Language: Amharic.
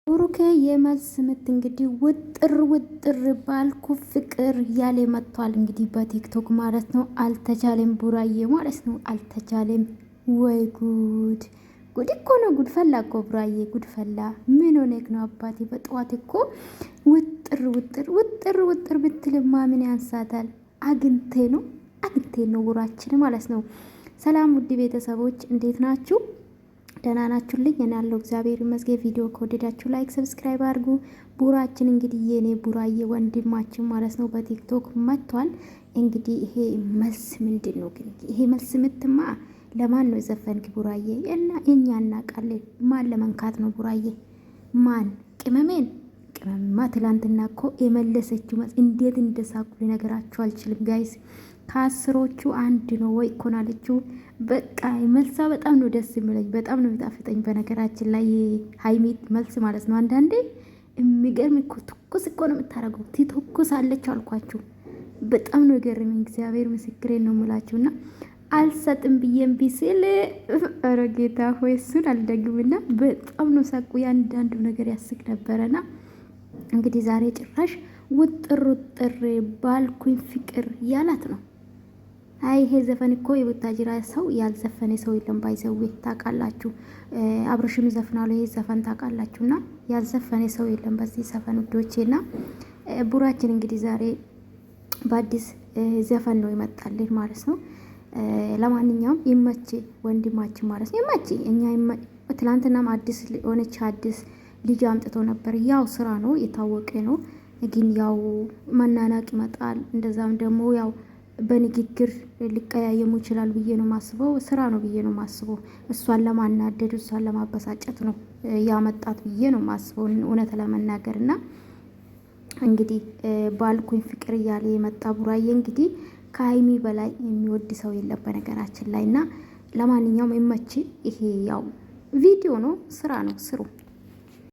ብሩኬ የመልስ ምት እንግዲህ ውጥር ባልኩ ፍቅር ያለ መጥቷል። እንግዲህ በቲክቶክ ማለት ነው። አልተቻለም ቡራዬ ማለት ነው። አልተቻለም። ወይ ጉድ ጉድ እኮ ነው። ጉድ ፈላ እኮ ቡራዬ፣ ጉድ ፈላ። ምን ሆነክ ነው አባቴ? በጠዋት እኮ ውጥር ብትልማ ምን ያንሳታል? አግኝቴ ነው ቡራችን ማለት ነው። ሰላም ውድ ቤተሰቦች እንዴት ናችሁ? ደህና ናችሁልኝ? እኔ ያለው እግዚአብሔር ይመስገን። ቪዲዮ ከወደዳችሁ ላይክ፣ ሰብስክራይብ አድርጉ። ቡራችን እንግዲህ የኔ ቡራዬ ወንድማችን ማለት ነው በቲክቶክ መጥቷል። እንግዲህ ይሄ መልስ ምንድን ነው ግን? ይሄ መልስ ምትማ ለማን ነው የዘፈንክ ቡራዬ? እና እኛ እናውቃለን ማን ለመንካት ነው ቡራዬ? ማን? ቅመምማ ትላንትና እኮ የመለሰችው መልስ እንዴት እንደሳቁ ልነግራችሁ አልችልም ጋይስ። ከአስሮቹ አንድ ነው ወይ እኮ ነው አለችው። በቃ መልሳ በጣም ነው ደስ የሚለኝ፣ በጣም ነው የሚጣፍጠኝ። በነገራችን ላይ ሀይሚት መልስ ማለት ነው አንዳንዴ የሚገርም እኮ ትኩስ እኮ ነው የምታደርገው። ትተኩሳለች አልኳችሁ። በጣም ነው የገረመኝ። እግዚአብሔር ምስክሬን ነው የምላችሁና አልሰጥም ብዬም ቢስል ኧረ ጌታ ሆይ እሱን አልደግምና በጣም ነው ሳቁ። ያንዳንዱ ነገር ያስቅ ነበረና እንግዲህ ዛሬ ጭራሽ ውጥር ባልኩኝ ፍቅር ያላት ነው። አይ ይሄ ዘፈን እኮ የቡታጅራ ሰው ያልዘፈነ ሰው የለም። ባይዘዌ ታውቃላችሁ፣ አብረሽም ይዘፍናሉ ይሄ ዘፈን ታውቃላችሁና ያልዘፈነ ሰው የለም በዚህ ዘፈን ውዶቼና ቡራችን እንግዲህ ዛሬ በአዲስ ዘፈን ነው ይመጣልን ማለት ነው። ለማንኛውም ይመች ወንድማችን ማለት ነው። ይመች እኛ ትላንትናም አዲስ ልጅ አምጥቶ ነበር። ያው ስራ ነው የታወቀ ነው፣ ግን ያው መናናቅ ይመጣል። እንደዛም ደግሞ ያው በንግግር ሊቀያየሙ ይችላል ብዬ ነው ማስበው። ስራ ነው ብዬ ነው ማስበው። እሷን ለማናደድ እሷን ለማበሳጨት ነው ያመጣት ብዬ ነው ማስበው እውነት ለመናገር እና እንግዲህ ባልኩኝ ፍቅር እያለ የመጣ ቡራዬ እንግዲህ ከሀይሚ በላይ የሚወድ ሰው የለም በነገራችን ላይ እና ለማንኛውም ይመች። ይሄ ያው ቪዲዮ ነው፣ ስራ ነው፣ ስሩ።